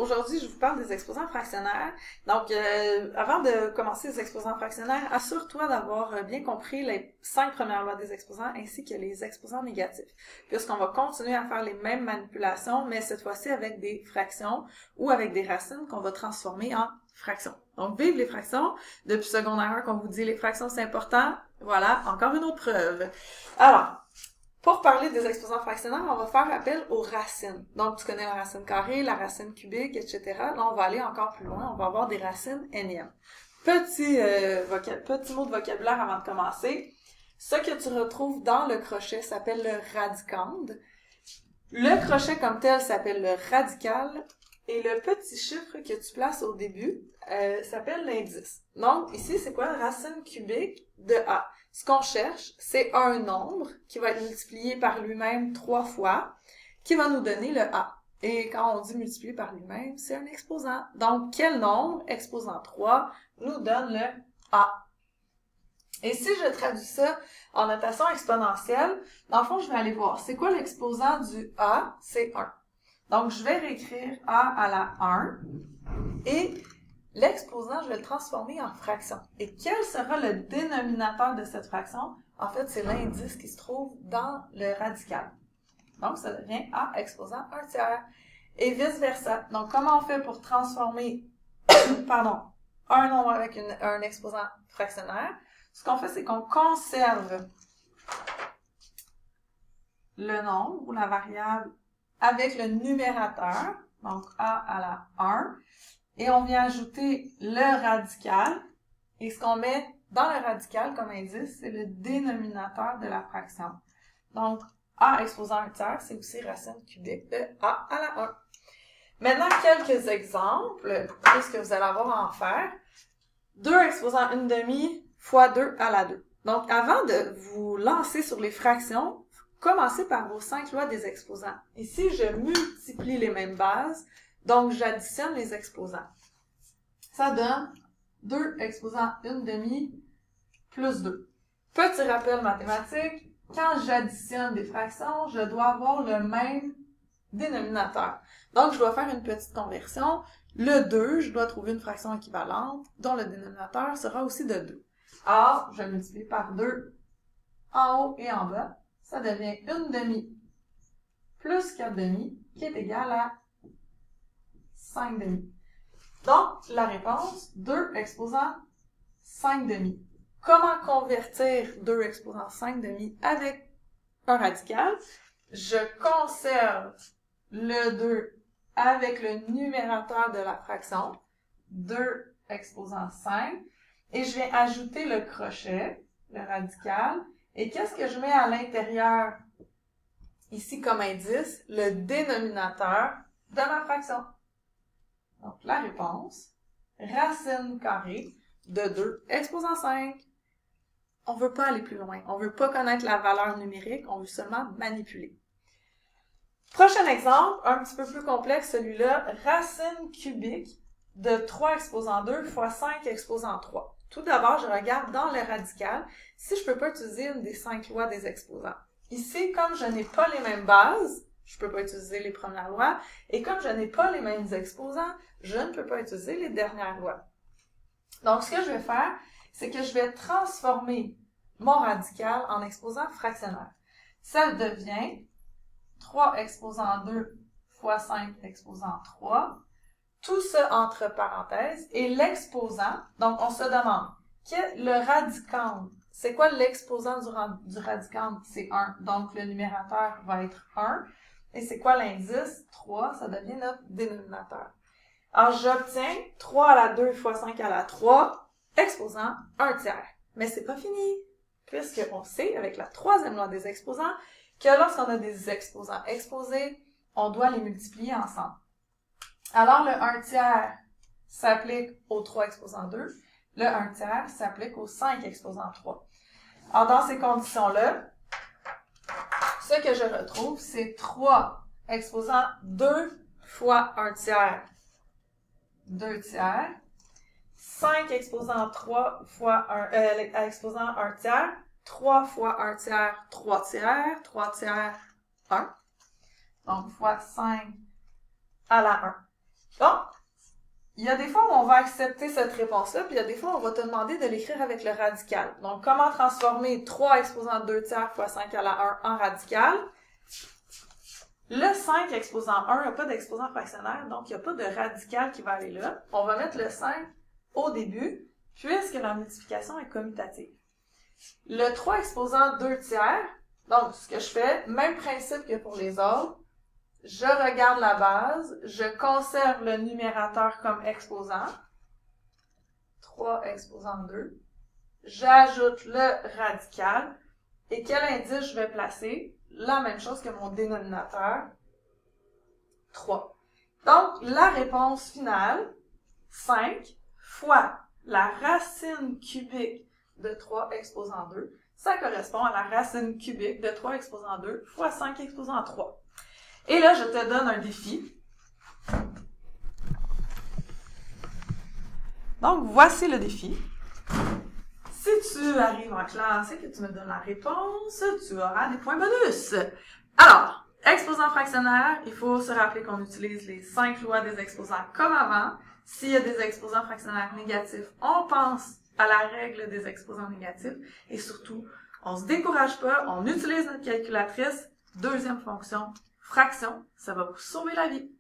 aujourd'hui, je vous parle des exposants fractionnaires. Donc, avant de commencer les exposants fractionnaires, assure-toi d'avoir bien compris les 5 premières lois des exposants ainsi que les exposants négatifs, puisqu'on va continuer à faire les mêmes manipulations, mais cette fois-ci avec des fractions ou avec des racines qu'on va transformer en fractions. Donc, vive les fractions! Depuis secondaire 1 qu'on vous dit les fractions c'est important, voilà, encore une autre preuve. Alors, pour parler des exposants fractionnaires, on va faire appel aux racines. Donc, tu connais la racine carrée, la racine cubique, etc. Là, on va aller encore plus loin. On va avoir des racines énièmes. Petit mot de vocabulaire avant de commencer. Ce que tu retrouves dans le crochet s'appelle le radicande. Le crochet comme tel s'appelle le radical. Et le petit chiffre que tu places au début s'appelle l'indice. Donc, ici, c'est quoi? Racine cubique de A. Ce qu'on cherche, c'est un nombre qui va être multiplié par lui-même 3 fois, qui va nous donner le A. Et quand on dit multiplié par lui-même, c'est un exposant. Donc, quel nombre, exposant 3, nous donne le A? Et si je traduis ça en notation exponentielle, dans le fond, je vais aller voir. C'est quoi l'exposant du A? C'est 1. Donc, je vais réécrire A à la 1. Et l'exposant, je vais le transformer en fraction. Et quel sera le dénominateur de cette fraction? En fait, c'est l'indice qui se trouve dans le radical. Donc, ça devient A exposant 1 tiers. Et vice-versa. Donc, comment on fait pour transformer un nombre avec un exposant fractionnaire? Ce qu'on fait, c'est qu'on conserve le nombre ou la variable avec le numérateur, donc A à la 1, et on vient ajouter le radical, et ce qu'on met dans le radical comme indice, c'est le dénominateur de la fraction. Donc, A exposant 1 tiers, c'est aussi racine cubique de A à la 1. Maintenant, quelques exemples, puisque vous allez avoir à en faire. 2 exposant 1 demi fois 2 à la 2. Donc, avant de vous lancer sur les fractions, commencez par vos 5 lois des exposants. Ici, je multiplie les mêmes bases, donc j'additionne les exposants. Ça donne 2 exposant 1 demi plus 2. Petit rappel mathématique, quand j'additionne des fractions, je dois avoir le même dénominateur. Donc, je dois faire une petite conversion. Le 2, je dois trouver une fraction équivalente, dont le dénominateur sera aussi de 2. Alors, je multiplie par 2 en haut et en bas. Ça devient 1 demi plus 4 demi, qui est égal à 5 demi. Donc, la réponse, 2 exposant 5 demi. Comment convertir 2 exposant 5 demi avec un radical? Je conserve le 2 avec le numérateur de la fraction, 2 exposant 5, et je vais ajouter le crochet, le radical. Et qu'est-ce que je mets à l'intérieur, ici comme indice? Le dénominateur de ma fraction. Donc, la réponse, racine carrée de 2 exposant 5. On ne veut pas aller plus loin. On ne veut pas connaître la valeur numérique, on veut seulement manipuler. Prochain exemple, un petit peu plus complexe, celui-là, racine cubique de 3 exposant 2 fois 5 exposant 3. Tout d'abord, je regarde dans le radical si je ne peux pas utiliser une des 5 lois des exposants. Ici, comme je n'ai pas les mêmes bases, je ne peux pas utiliser les premières lois, et comme je n'ai pas les mêmes exposants, je ne peux pas utiliser les dernières lois. Donc, ce que je vais faire, c'est que je vais transformer mon radical en exposant fractionnaire. Ça devient 3 exposant 2 fois 5 exposant 3. Tout ça entre parenthèses. Et l'exposant, donc on se demande, le radicande, c'est quoi l'exposant du radicande? C'est 1. Donc le numérateur va être 1. Et c'est quoi l'indice? 3, ça devient notre dénominateur. Alors j'obtiens 3 à la 2 fois 5 à la 3, exposant 1 tiers. Mais c'est pas fini, puisqu'on sait, avec la troisième loi des exposants, que lorsqu'on a des exposants exposés, on doit les multiplier ensemble. Alors, le 1 tiers s'applique aux 3 exposant 2. Le 1 tiers s'applique aux 5 exposant 3. Alors, dans ces conditions-là, ce que je retrouve, c'est 3 exposant 2 fois 1 tiers, 2 tiers. 5 exposant 3 fois exposant 1 tiers. 3 fois 1 tiers, 3 tiers. 3 tiers, 1. Donc, fois 5 à la 1. Bon, il y a des fois où on va accepter cette réponse-là, puis il y a des fois où on va te demander de l'écrire avec le radical. Donc, comment transformer 3 exposant 2 tiers fois 5 à la 1 en radical? Le 5 exposant 1 n'a pas d'exposant fractionnaire, donc il n'y a pas de radical qui va aller là. On va mettre le 5 au début, puisque la multiplication est commutative. Le 3 exposant 2 tiers, donc ce que je fais, même principe que pour les autres, je regarde la base, je conserve le numérateur comme exposant, 3 exposant 2, j'ajoute le radical, et quel indice je vais placer? La même chose que mon dénominateur, 3. Donc, la réponse finale, 5 fois la racine cubique de 3 exposant 2, ça correspond à la racine cubique de 3 exposant 2 fois 5 exposant 3. Et là, je te donne un défi. Donc, voici le défi. Si tu arrives en classe et que tu me donnes la réponse, tu auras des points bonus. Alors, exposant fractionnaire, il faut se rappeler qu'on utilise les 5 lois des exposants comme avant. S'il y a des exposants fractionnaires négatifs, on pense à la règle des exposants négatifs. Et surtout, on se décourage pas, on utilise notre calculatrice. Deuxième fonction, fraction, ça va vous sauver la vie.